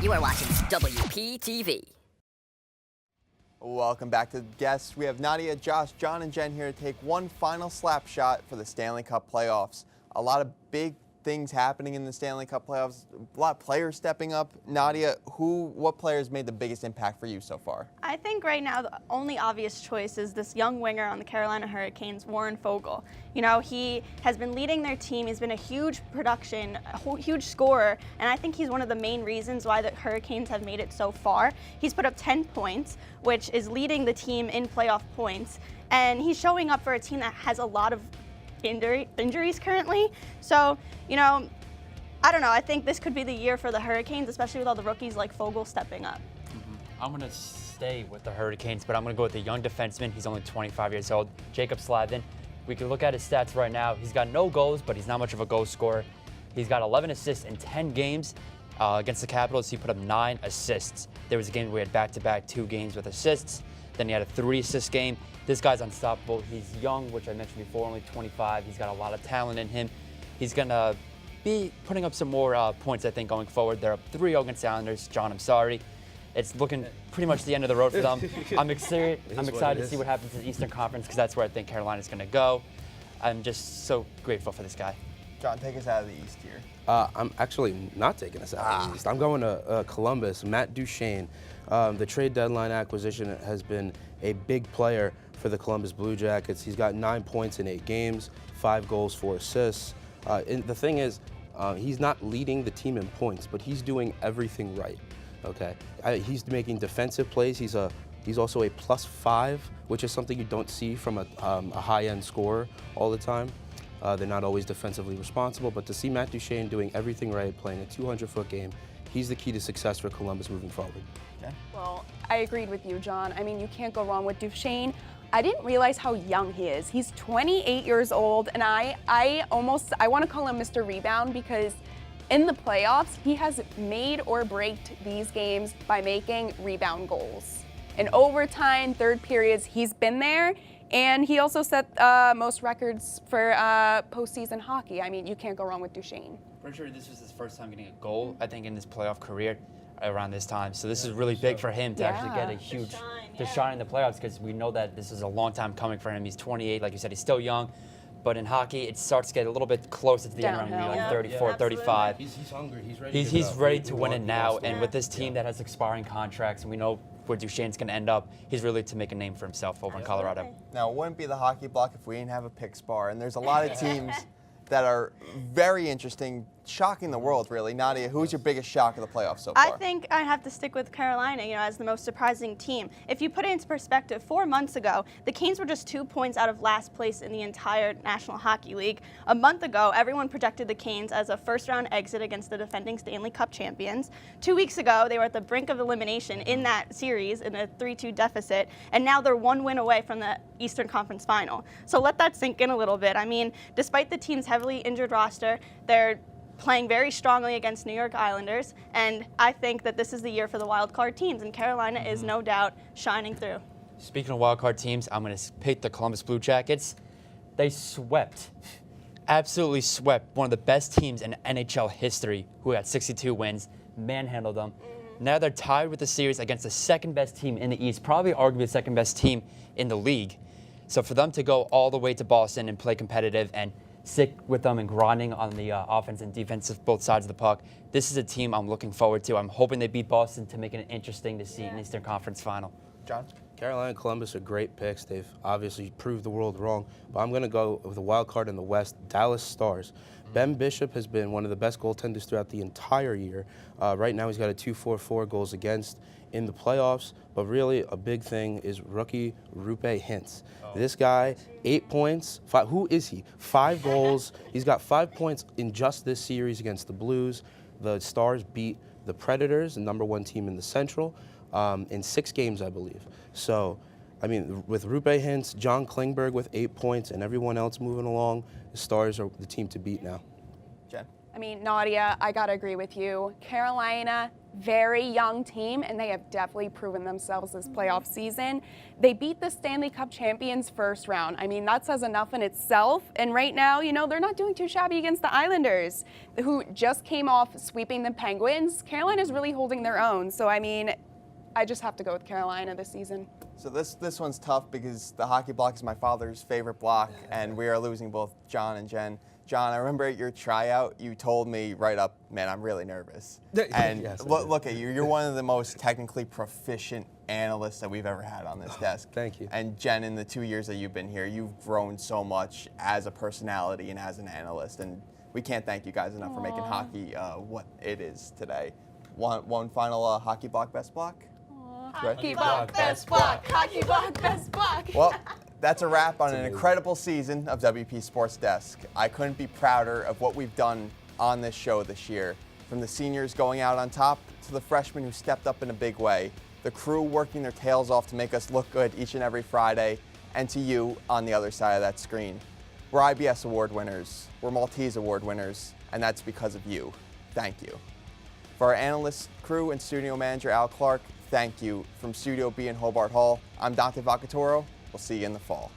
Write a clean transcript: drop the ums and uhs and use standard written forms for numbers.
You are watching WPTV. Welcome back to the guests. We have Nadia, Josh, John, and Jen here to take one final slap shot for the Stanley Cup playoffs. A lot of big things happening in the Stanley Cup playoffs. A lot of players stepping up. Nadia, what players made the biggest impact for you so far? I think right now the only obvious choice is this young winger on the Carolina Hurricanes, Warren Foegele. You know, he has been leading their team. He's been a huge production, a huge scorer, and I think he's one of the main reasons why the Hurricanes have made it so far. He's put up 10 points, which is leading the team in playoff points, and he's showing up for a team that has a lot of injuries currently. So, you know, I don't know. I think this could be the year for the Hurricanes, especially with all the rookies like Foegele stepping up. I'm going to stay with the Hurricanes, but I'm going to go with the young defenseman. He's only 25 years old, Jacob Slavin. We can look at his stats right now. He's got no goals, but he's not much of a goal scorer. He's got 11 assists in 10 games. Against the Capitals, he put up 9 assists. There was a game where he had back-to-back 2 games with assists. Then he had a 3-assist game. This guy's unstoppable. He's young, which I mentioned before, only 25. He's got a lot of talent in him. He's going to be putting up some more points, I think, going forward. They're up 3-0 against the Islanders. John, I'm sorry. It's looking pretty much the end of the road for them. I'm excited to see what happens in the Eastern Conference because that's where I think Carolina's going to go. I'm just so grateful for this guy. John, take us out of the East here. I'm actually not taking us out of the East. I'm going to Columbus. Matt Duchene. The trade deadline acquisition has been a big player for the Columbus Blue Jackets. He's got 9 points in 8 games, 5 goals, 4 assists. And the thing is, he's not leading the team in points, but he's doing everything right. Okay, he's making defensive plays. He's also a +5, which is something you don't see from a high-end scorer all the time. They're not always defensively responsible, but to see Matt Duchene doing everything right, playing a 200-foot game, he's the key to success for Columbus moving forward. Okay. Well, I agreed with you, John. I mean, you can't go wrong with Duchene. I didn't realize how young he is. He's 28 years old, and I want to call him Mr. Rebound because in the playoffs, he has made or braked these games by making rebound goals. In overtime, third periods, he's been there, and he also set most records for postseason hockey. I mean, you can't go wrong with Duchene. Pretty sure this was his first time getting a goal, I think, in his playoff career around this time. So this is really big for him to actually get a huge shine in the playoffs because we know that this is a long time coming for him. He's 28, like you said, he's still young. But in hockey, it starts to get a little bit closer to the end, around maybe like 34, 35. He's hungry. He's ready. He's ready to win it now. And with this team that has expiring contracts, and we know where Duchene's going to end up, he's really to make a name for himself over in Colorado. Now, it wouldn't be the hockey block if we didn't have a pick spar. And there's a lot of teams that are very interesting, shocking the world, really. Nadia, who's your biggest shock of the playoffs so far? I think I have to stick with Carolina, you know, as the most surprising team. If you put it into perspective, 4 months ago, the Canes were just 2 points out of last place in the entire National Hockey League. A month ago, everyone projected the Canes as a first-round exit against the defending Stanley Cup champions. 2 weeks ago, they were at the brink of elimination in that series in a 3-2 deficit, and now they're 1 win away from the Eastern Conference Final. So let that sink in a little bit. I mean, despite the team's heavily injured roster, they're playing very strongly against New York Islanders, and I think that this is the year for the wild card teams, and Carolina is no doubt shining through. Speaking of wild card teams, I'm going to pick the Columbus Blue Jackets. They swept, absolutely swept, one of the best teams in NHL history, who had 62 wins, manhandled them. Now they're tied with the series against the second best team in the East, probably arguably the second best team in the league. So for them to go all the way to Boston and play competitive and stick with them and grinding on the offense and defense of both sides of the puck, this is a team I'm looking forward to. I'm hoping they beat Boston to make it interesting to see in the Eastern Conference Final. John? Carolina and Columbus are great picks. They've obviously proved the world wrong. But I'm going to go with the wild card in the West, Dallas Stars. Ben Bishop has been one of the best goaltenders throughout the entire year. Right now he's got a 2.44 goals against in the playoffs. But really a big thing is rookie Rupe Hintz. This guy, 8 points. Who is he? 5 goals. He's got 5 points in just this series against the Blues. The Stars beat the Predators, the #1 team in the Central, in 6 games, I believe. So, I mean, with Rupe Hintz, John Klingberg with 8 points, and everyone else moving along, the Stars are the team to beat now. Jen? I mean, Nadia, I gotta agree with you. Carolina, very young team, and they have definitely proven themselves this playoff season. They beat the Stanley Cup champions first round. I mean, that says enough in itself. And right now, you know, they're not doing too shabby against the Islanders, who just came off sweeping the Penguins. Carolina's really holding their own. So, I mean, I just have to go with Carolina this season. So this one's tough because the hockey block is my father's favorite block, and we are losing both John and Jenn. John, I remember at your tryout, you told me right up, man, I'm really nervous. And Yes, look at you. You're one of the most technically proficient analysts that we've ever had on this desk. Thank you. And Jenn, in the 2 years that you've been here, you've grown so much as a personality and as an analyst. And we can't thank you guys enough for making hockey what it is today. One final hockey block, best block? Hockey block, best block. Hockey block, best block. Well, that's a wrap on an incredible season of WP Sports Desk. I couldn't be prouder of what we've done on this show this year. From the seniors going out on top to the freshmen who stepped up in a big way, the crew working their tails off to make us look good each and every Friday, and to you on the other side of that screen. We're IBS Award winners, we're Maltese Award winners, and that's because of you. Thank you. For our analyst crew and studio manager Al Clarke, thank you. From Studio B in Hobart Hall, I'm Dante Vocaturo. We'll see you in the fall.